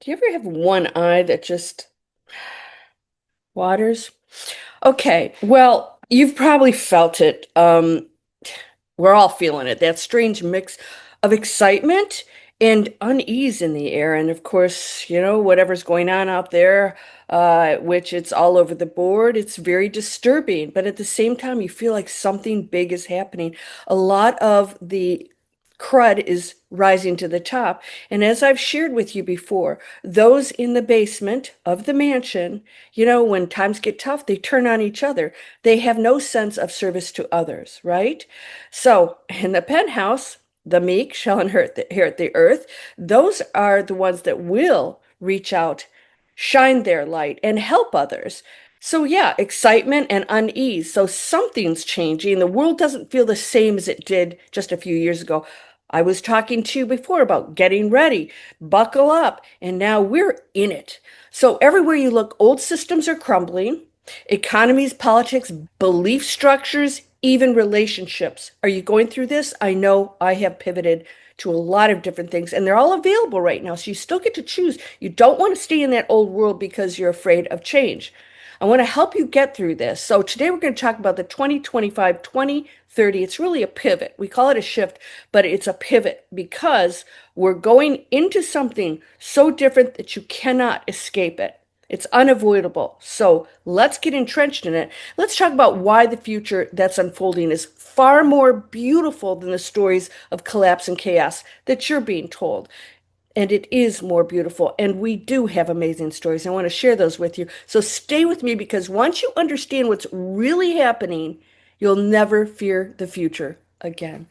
Do you ever have one eye that just waters? Okay, well, you've probably felt it. We're all feeling it. That strange mix of excitement and unease in the air. And of course, whatever's going on out there, which it's all over the board, it's very disturbing. But at the same time, you feel like something big is happening. A lot of the crud is rising to the top. And as I've shared with you before, those in the basement of the mansion, when times get tough, they turn on each other. They have no sense of service to others, right? So in the penthouse, the meek shall inherit the earth. Those are the ones that will reach out, shine their light, and help others. So, yeah, excitement and unease. So, something's changing. The world doesn't feel the same as it did just a few years ago. I was talking to you before about getting ready, buckle up, and now we're in it. So, everywhere you look, old systems are crumbling. Economies, politics, belief structures, even relationships. Are you going through this? I know I have pivoted to a lot of different things, and they're all available right now. So you still get to choose. You don't want to stay in that old world because you're afraid of change. I want to help you get through this. So today we're going to talk about the 2025-2030. It's really a pivot. We call it a shift, but it's a pivot because we're going into something so different that you cannot escape it. It's unavoidable. So let's get entrenched in it. Let's talk about why the future that's unfolding is far more beautiful than the stories of collapse and chaos that you're being told. And it is more beautiful. And we do have amazing stories. I want to share those with you. So stay with me because once you understand what's really happening, you'll never fear the future again.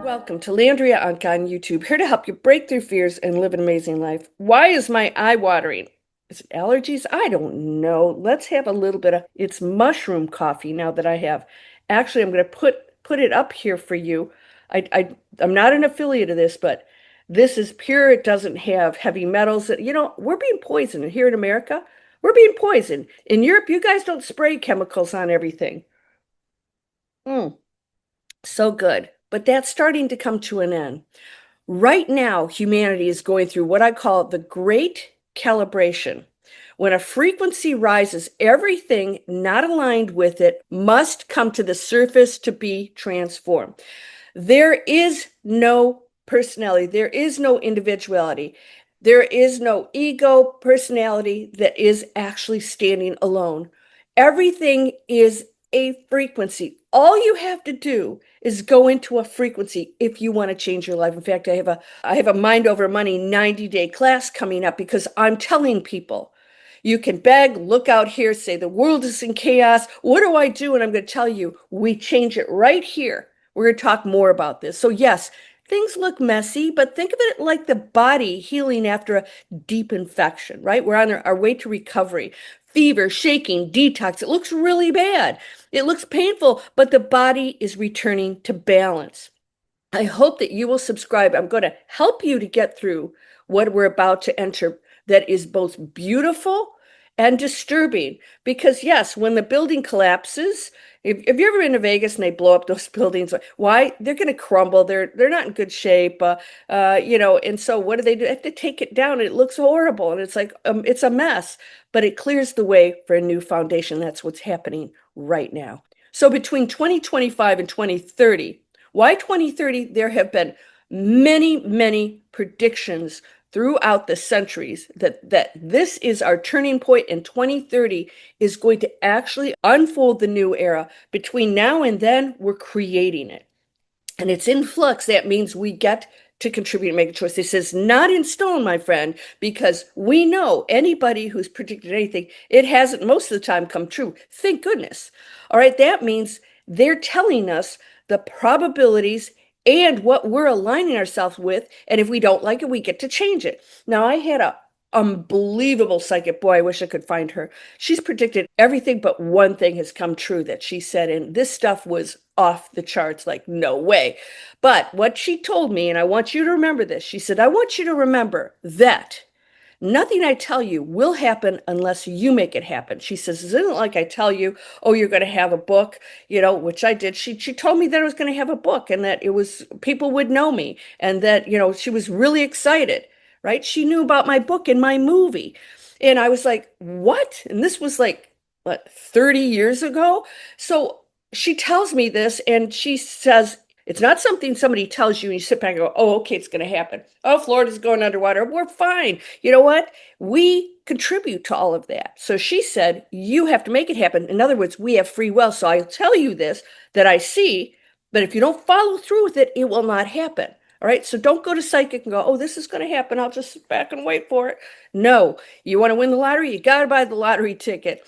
Welcome to Landria Onkka on YouTube, here to help you break through fears and live an amazing life. Why is my eye watering? Is it allergies? I don't know. Let's have a little bit of it's mushroom coffee now that I have. Actually, I'm going to put it up here for you. I'm not an affiliate of this, but this is pure. It doesn't have heavy metals. We're being poisoned here in America. We're being poisoned. In Europe, you guys don't spray chemicals on everything. Mm. So good. But that's starting to come to an end. Right now, humanity is going through what I call the great calibration. When a frequency rises, everything not aligned with it must come to the surface to be transformed. There is no personality, there is no individuality, there is no ego, personality that is actually standing alone. Everything is a frequency. All you have to do is go into a frequency if you want to change your life. In fact, I have a mind over money 90-day class coming up because I'm telling people you can beg, look out here, say the world is in chaos. What do I do? And I'm going to tell you, we change it right here. We're going to talk more about this. So yes, things look messy, but think of it like the body healing after a deep infection, right? We're on our way to recovery. Fever, shaking, detox. It looks really bad. It looks painful, but the body is returning to balance. I hope that you will subscribe. I'm going to help you to get through what we're about to enter that is both beautiful and disturbing. Because, yes, when the building collapses, if you've ever been to Vegas and they blow up those buildings, why? They're going to crumble. They're not in good shape. And so what do? They have to take it down. It looks horrible. And it's like, it's a mess, but it clears the way for a new foundation. That's what's happening right now. So between 2025 and 2030, why 2030? There have been many, many predictions throughout the centuries that this is our turning point and 2030 is going to actually unfold the new era. Between now and then, we're creating it. And it's in flux. That means we get to contribute and make a choice. This is not in stone, my friend, because we know anybody who's predicted anything, it hasn't most of the time come true. Thank goodness. All right, that means they're telling us the probabilities and what we're aligning ourselves with. And if we don't like it, we get to change it. Now, I had a unbelievable psychic. Boy, I wish I could find her. She's predicted everything but one thing has come true that she said, and this stuff was off the charts, like no way. But what she told me, and I want you to remember this, she said, I want you to remember that Nothing I tell you will happen unless you make it happen. She says, isn't it like I tell you, oh, you're going to have a book, which I did. She told me that I was going to have a book and that it was people would know me and that, she was really excited, right? She knew about my book and my movie. And I was like, what? And this was like, what, 30 years ago? So she tells me this and she says, it's not something somebody tells you and you sit back and go, oh, okay, it's going to happen. Oh, Florida's going underwater. We're fine. You know what? We contribute to all of that. So she said, you have to make it happen. In other words, we have free will. So I'll tell you this that I see, but if you don't follow through with it, it will not happen. All right. So don't go to psychic and go, oh, this is going to happen. I'll just sit back and wait for it. No, you want to win the lottery? You got to buy the lottery ticket.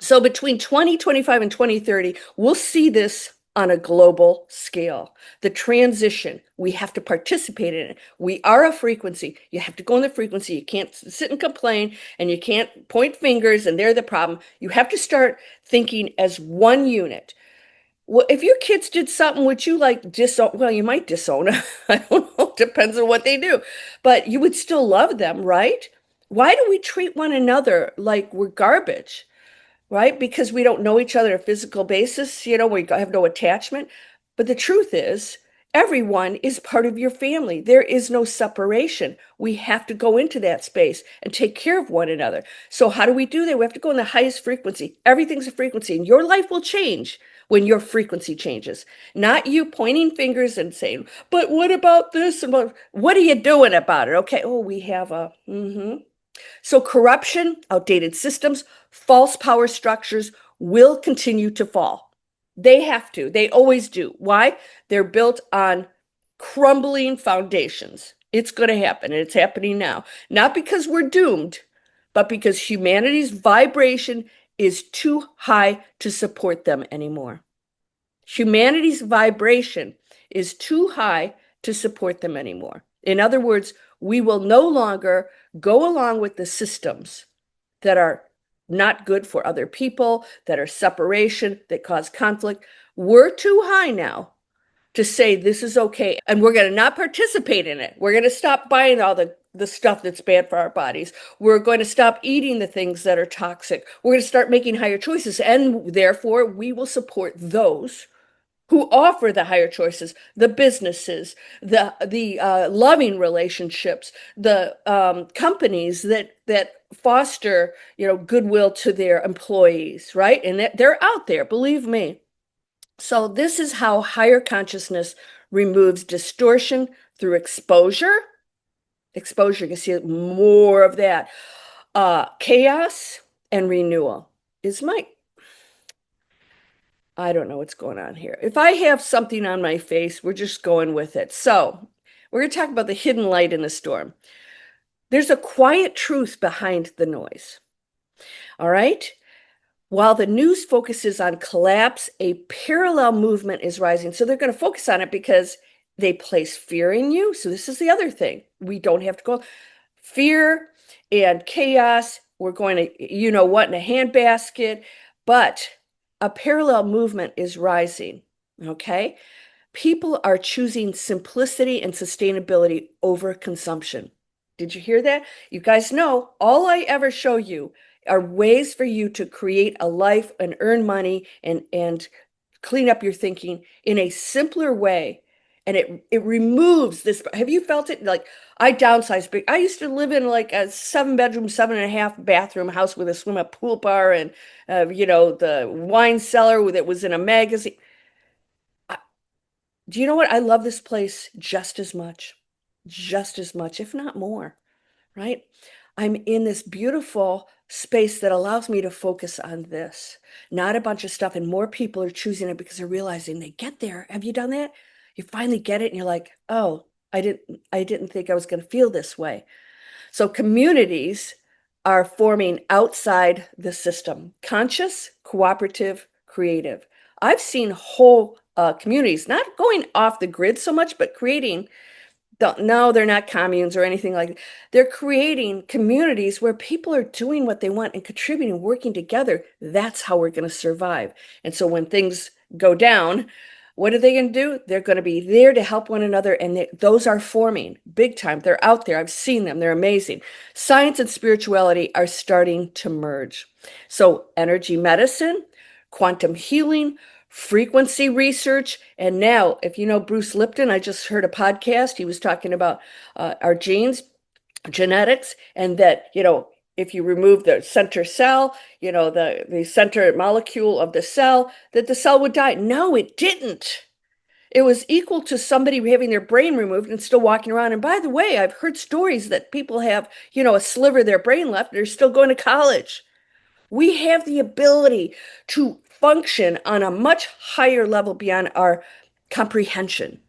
So between 2025 and 2030, we'll see this on a global scale. The transition, we have to participate in it. We are a frequency. You have to go in the frequency. You can't sit and complain and you can't point fingers and they're the problem. You have to start thinking as one unit. Well, if your kids did something, would you like disown? Well, you might disown them. I don't know. Depends on what they do. But you would still love them, right? Why do we treat one another like we're garbage? Right? Because we don't know each other on a physical basis, we have no attachment. But the truth is, everyone is part of your family. There is no separation. We have to go into that space and take care of one another. So how do we do that? We have to go in the highest frequency. Everything's a frequency, and your life will change when your frequency changes. Not you pointing fingers and saying, but what about this? And what are you doing about it? Okay, oh, we have a, So corruption, outdated systems, false power structures will continue to fall. They have to. They always do. Why? They're built on crumbling foundations. It's going to happen, and it's happening now. Not because we're doomed, but because humanity's vibration is too high to support them anymore. Humanity's vibration is too high to support them anymore. In other words, we will no longer go along with the systems that are not good for other people, that are separation, that cause conflict. We're too high now to say this is okay, and we're going to not participate in it. We're going to stop buying all the stuff that's bad for our bodies. We're going to stop eating the things that are toxic. We're going to start making higher choices, and therefore we will support those who offer the higher choices, the businesses, the loving relationships, the companies that foster goodwill to their employees, right? And they're out there, believe me. So this is how higher consciousness removes distortion through exposure. Exposure, you can see more of that. Chaos and renewal is I don't know what's going on here. If I have something on my face, we're just going with it. So we're going to talk about the hidden light in the storm. There's a quiet truth behind the noise. All right? While the news focuses on collapse, a parallel movement is rising. So they're going to focus on it because they place fear in you. So this is the other thing. We don't have to go. Fear and chaos. We're going to, in a handbasket. But a parallel movement is rising, okay? People are choosing simplicity and sustainability over consumption. Did you hear that? You guys know all I ever show you are ways for you to create a life and earn money and clean up your thinking in a simpler way. And it removes this. Have you felt it? Like I downsized big. I used to live in like a 7-bedroom, 7.5-bathroom house with a swim-up pool bar and the wine cellar that was in a magazine. Do you know what? I love this place just as much, if not more, right? I'm in this beautiful space that allows me to focus on this, not a bunch of stuff. And more people are choosing it because they're realizing they get there. Have you done that? You finally get it and you're like, oh, I didn't think I was going to feel this way. So communities are forming outside the system, conscious, cooperative, creative. I've seen whole communities not going off the grid so much, but creating. No, they're not communes or anything like that. They're creating communities where people are doing what they want and contributing, working together. That's how we're going to survive. And so when things go down, What are they going to do? They're going to be there to help one another, and those are forming big time. They're out there. I've seen them. They're amazing. Science and spirituality are starting to merge. So, energy medicine, quantum healing, frequency research, and now, if you know Bruce Lipton, I just heard a podcast. He was talking about our genes, genetics, and that, if you remove the center cell, the center molecule of the cell, that the cell would die. No, it didn't. It was equal to somebody having their brain removed and still walking around. And by the way, I've heard stories that people have, a sliver of their brain left. They're still going to college. We have the ability to function on a much higher level beyond our comprehension.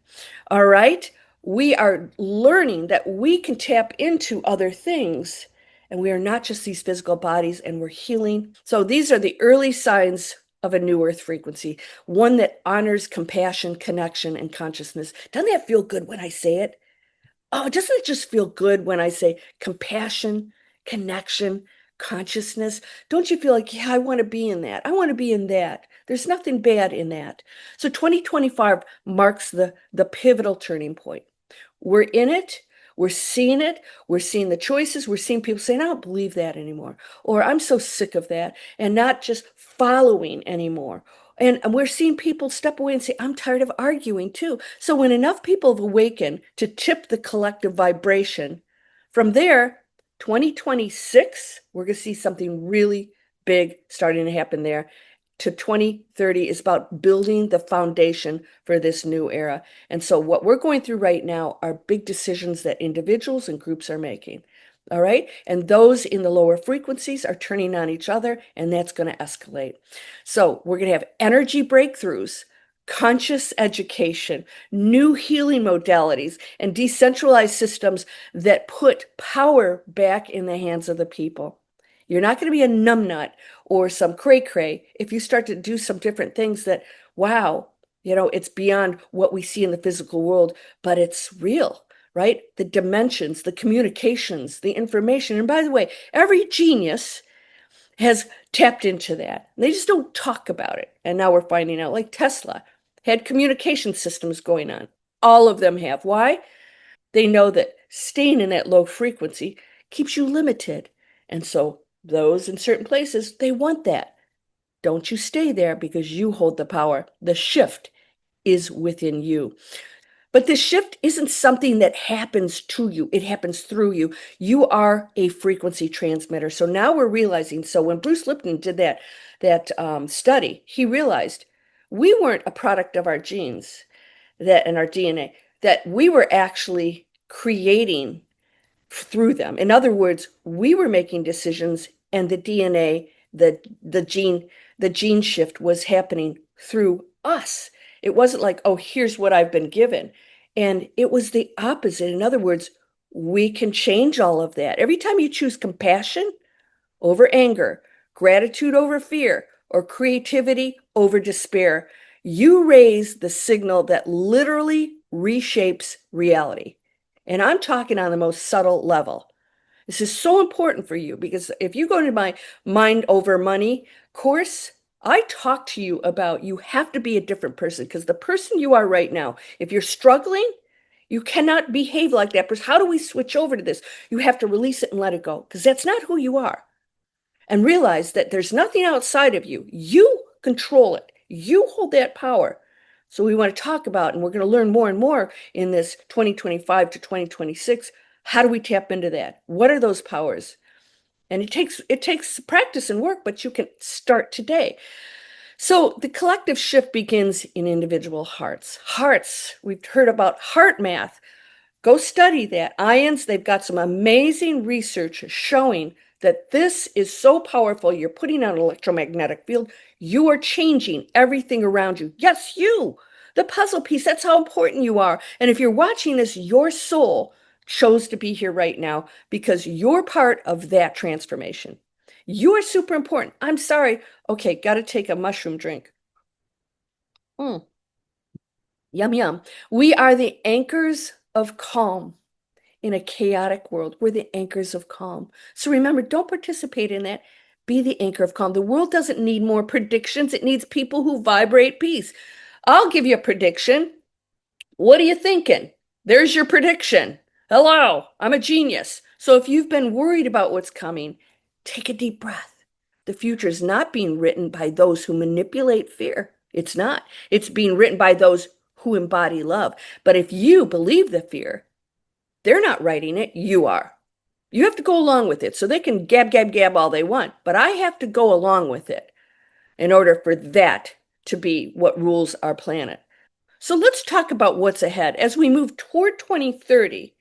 All right? We are learning that we can tap into other things, and we are not just these physical bodies, and we're healing. So these are the early signs of a new earth frequency, one that honors compassion, connection, and consciousness. Doesn't that feel good when I say it? Oh, doesn't it just feel good when I say compassion, connection, consciousness? Don't you feel like, yeah, I want to be in that. I want to be in that. There's nothing bad in that. So 2025 marks the pivotal turning point. We're in it. We're seeing it. We're seeing the choices. We're seeing people saying, I don't believe that anymore. Or I'm so sick of that. And not just following anymore. And we're seeing people step away and say, I'm tired of arguing too. So when enough people have awakened to tip the collective vibration, from there, 2026, we're going to see something really big starting to happen there. To 2030 is about building the foundation for this new era. And so what we're going through right now are big decisions that individuals and groups are making. All right. And those in the lower frequencies are turning on each other, and that's going to escalate. So we're going to have energy breakthroughs, conscious education, new healing modalities, and decentralized systems that put power back in the hands of the people. You're not going to be a numbnut or some cray-cray if you start to do some different things that, wow, it's beyond what we see in the physical world, but it's real, right? The dimensions, the communications, the information. And by the way, every genius has tapped into that. They just don't talk about it. And now we're finding out, like Tesla had communication systems going on. All of them have. Why? They know that staying in that low frequency keeps you limited. And so those in certain places, they want that. Don't you stay there because you hold the power. The shift is within you. But this shift isn't something that happens to you. It happens through you. You are a frequency transmitter. So now we're realizing, so when Bruce Lipton did that study, he realized we weren't a product of our genes that and our DNA, that we were actually creating through them. In other words, we were making decisions, and the DNA, the gene shift was happening through us. It wasn't like, oh, here's what I've been given. And it was the opposite. In other words, we can change all of that. Every time you choose compassion over anger, gratitude over fear, or creativity over despair, you raise the signal that literally reshapes reality. And I'm talking on the most subtle level. This is so important for you because if you go to my Mind Over Money course, I talk to you about you have to be a different person because the person you are right now, if you're struggling, you cannot behave like that person. How do we switch over to this? You have to release it and let it go because that's not who you are. And realize that there's nothing outside of you. You control it. You hold that power. So we want to talk about, and we're going to learn more and more in this 2025 to 2026. How do we tap into that? What are those powers? And it takes practice and work, but you can start today. So the collective shift begins in individual hearts. Hearts, we've heard about heart math. Go study that. Ions, they've got some amazing research showing that this is so powerful. You're putting out an electromagnetic field. You are changing everything around you. Yes, you, the puzzle piece. That's how important you are. And if you're watching this, your soul chose to be here right now because you're part of that transformation. You are super important. I'm sorry. Okay, got to take a mushroom drink. Mm, yum, yum. We are the anchors of calm in a chaotic world. We're the anchors of calm. So remember, don't participate in that. Be the anchor of calm. The world doesn't need more predictions. It needs people who vibrate peace. I'll give you a prediction. What are you thinking? There's your prediction. Hello, I'm a genius. So if you've been worried about what's coming, take a deep breath. The future is not being written by those who manipulate fear. It's not. It's being written by those who embody love. But if you believe the fear, they're not writing it, you are. You have to go along with it. So they can gab, gab, gab all they want, but I have to go along with it in order for that to be what rules our planet. So let's talk about what's ahead. As we move toward 2030,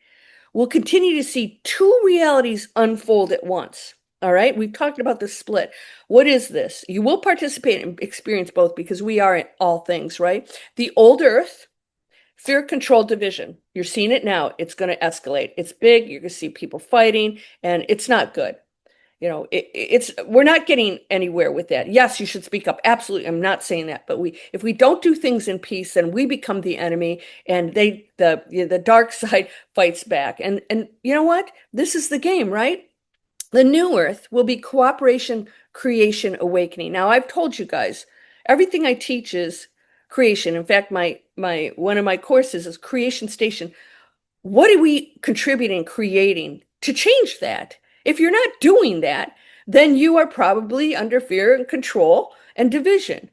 we'll continue to see two realities unfold at once. All right, we've talked about the split. What is this? You will participate and experience both because we are in all things, right? The old earth, fear, control, division. You're seeing it now. It's going to escalate. It's big. You're going to see people fighting, and it's not good. It's we're not getting anywhere with that. Yes, you should speak up. Absolutely. I'm not saying that, but if we don't do things in peace, then we become the enemy, and the dark side fights back. And you know what? This is the game, right? The new earth will be cooperation, creation, awakening. Now, I've told you guys, everything I teach is creation. In fact, my one of my courses is Creation Station. What are we contributing, creating to change that? If you're not doing that, then you are probably under fear and control and division,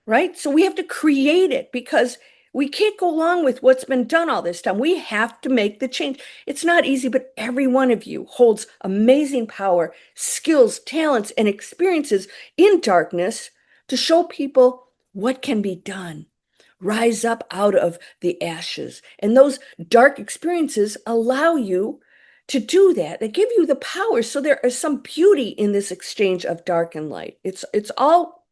right? So we have to create it because we can't go along with what's been done all this time. We have to make the change. It's not easy, but every one of you holds amazing power, skills, talents, and experiences in darkness to show people what can be done. Rise up out of the ashes. And those dark experiences allow you to do that. They give you the power. So there is some beauty in this exchange of dark and light. It's all,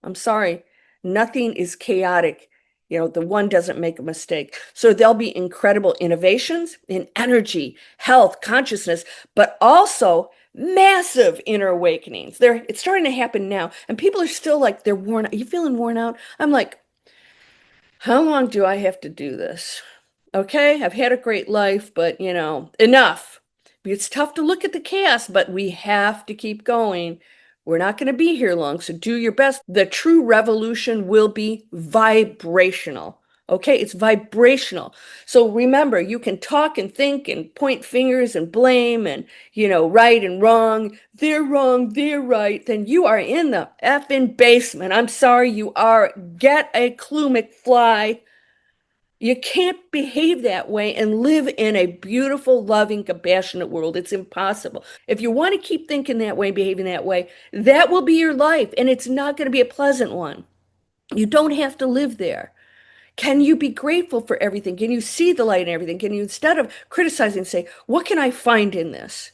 I'm sorry, nothing is chaotic. The one doesn't make a mistake. So there'll be incredible innovations in energy, health, consciousness, but also massive inner awakenings. It's starting to happen now. And people are still like, they're worn out. Are you feeling worn out? I'm like, how long do I have to do this? Okay, I've had a great life, but enough. It's tough to look at the chaos, but we have to keep going. We're not going to be here long, so do your best. The true revolution will be vibrational. Okay, it's vibrational. So remember, you can talk and think and point fingers and blame and, right and wrong. They're right. Then you are in the effing basement. I'm sorry, you are. Get a clue, McFly. You can't behave that way and live in a beautiful, loving, compassionate world. It's impossible. If you want to keep thinking that way, behaving that way, that will be your life, and it's not going to be a pleasant one. You don't have to live there. Can you be grateful for everything? Can you see the light in everything? Can you, instead of criticizing, say, what can I find in this?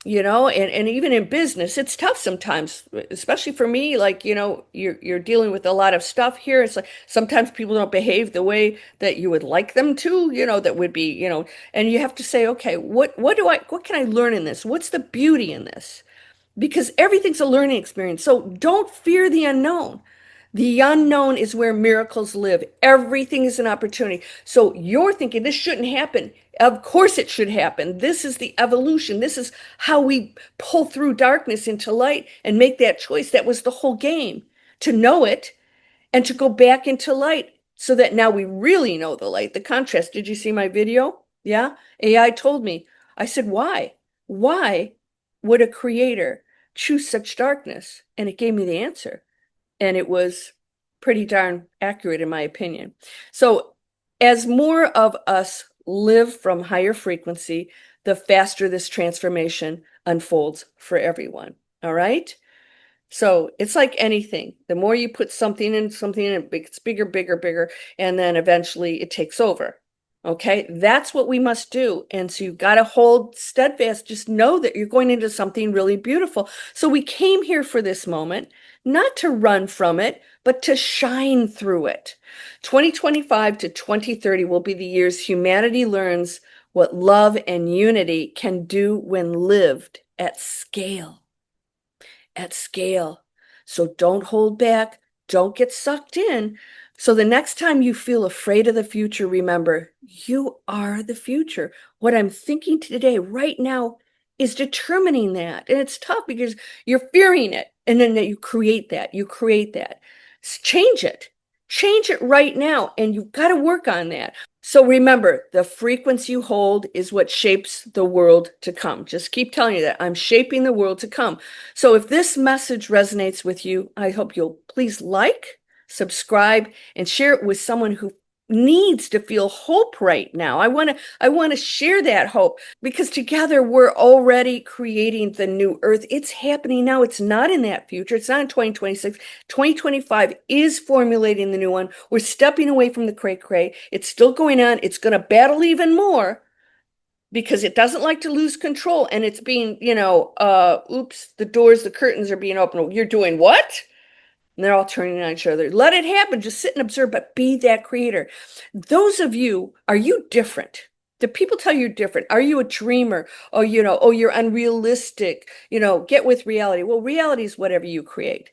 And even in business, it's tough sometimes, especially for me. Like, you're dealing with a lot of stuff here. It's like sometimes people don't behave the way that you would like them to, that would be, and you have to say, okay, what can I learn in this? What's the beauty in this? Because everything's a learning experience. So don't fear the unknown. The unknown is where miracles live. Everything is an opportunity. So you're thinking this shouldn't happen. Of course it should happen. This is the evolution. This is how we pull through darkness into light and make that choice. That was the whole game, to know it and to go back into light so that now we really know the light, the contrast. Did you see my video? Yeah. AI told me. I said, why? Why would a creator choose such darkness? And it gave me the answer. And it was pretty darn accurate in my opinion. So as more of us live from higher frequency, the faster this transformation unfolds for everyone. All right? So it's like anything. The more you put something in, it gets bigger, bigger, bigger, and then eventually it takes over. Okay, that's what we must do. And so you've got to hold steadfast. Just know that you're going into something really beautiful. So we came here for this moment, not to run from it, but to shine through it. 2025 to 2030 will be the years humanity learns what love and unity can do when lived at scale. At scale. So don't hold back. Don't get sucked in. So the next time you feel afraid of the future, remember, you are the future. What I'm thinking today, right now, is determining that. And it's tough because you're fearing it. And then you create that. Change it. Change it right now, and you've got to work on that. So remember, the frequency you hold is what shapes the world to come. Just keep telling you that I'm shaping the world to come. So if this message resonates with you, I hope you'll please like, subscribe, and share it with someone who needs to feel hope right now. I want to share that hope because together we're already creating the new earth. It's happening now. It's not in that future. It's not in 2026. 2025 is formulating the new one. We're stepping away from the cray cray. It's still going on. It's going to battle even more because it doesn't like to lose control. And it's being, oops, the doors, the curtains are being opened. You're doing what? And they're all turning on each other. Let it happen. Just sit and observe, but be that creator. Those of you, are you different? Do people tell you you're different? Are you a dreamer? Oh, you're unrealistic. Get with reality. Well, reality is whatever you create.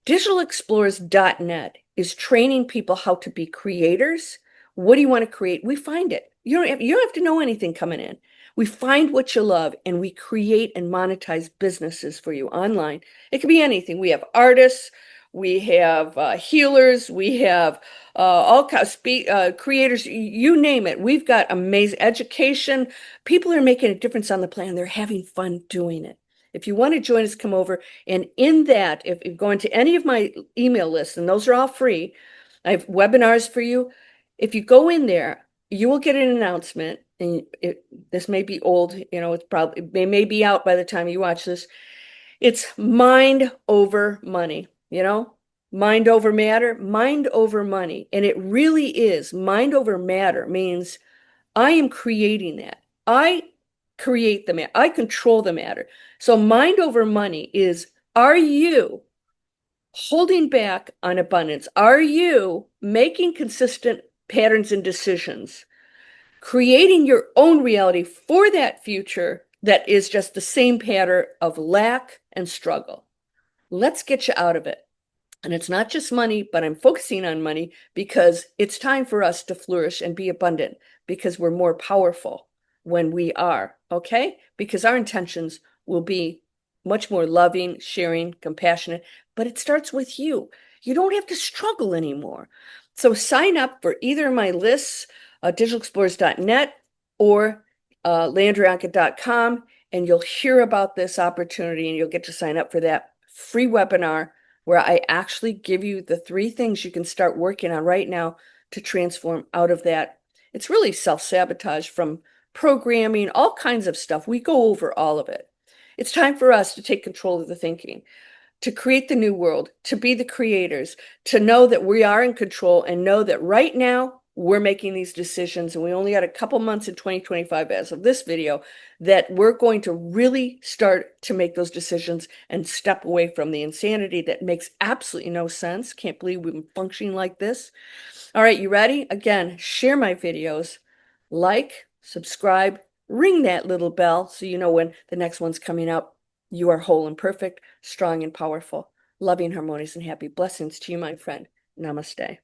DigitalExplorers.net is training people how to be creators. What do you want to create? We find it. You don't have to know anything coming in. We find what you love and we create and monetize businesses for you online. It could be anything. We have artists, we have healers, we have all kinds of creators, you name it. We've got amazing education. People are making a difference on the planet. They're having fun doing it. If you want to join us, come over. And in that, if you go into any of my email lists, and those are all free, I have webinars for you. If you go in there, you will get an announcement. And this may be old, it may be out by the time you watch this. It's mind over money, mind over matter, mind over money. And it really is mind over matter means I am creating that. I create the matter. I control the matter. So mind over money is, are you holding back on abundance? Are you making consistent patterns and decisions, creating your own reality for that future that is just the same pattern of lack and struggle? Let's get you out of it. And it's not just money, but I'm focusing on money because it's time for us to flourish and be abundant because we're more powerful when we are, okay? Because our intentions will be much more loving, sharing, compassionate, but it starts with you. You don't have to struggle anymore. So sign up for either of my lists, digitalexplorers.net or landriaonka.com, and you'll hear about this opportunity and you'll get to sign up for that free webinar where I actually give you the 3 things you can start working on right now to transform out of that. It's really self-sabotage from programming, all kinds of stuff. We go over all of it. It's time for us to take control of the thinking, to create the new world, to be the creators, to know that we are in control and know that right now we're making these decisions, and we only got a couple months in 2025 as of this video, that we're going to really start to make those decisions and step away from the insanity that makes absolutely no sense. Can't believe we've been functioning like this. All right, you ready? Again, share my videos, like, subscribe, ring that little bell so you know when the next one's coming up. You are whole and perfect, strong and powerful, loving, harmonious, and happy. Blessings to you, my friend. Namaste.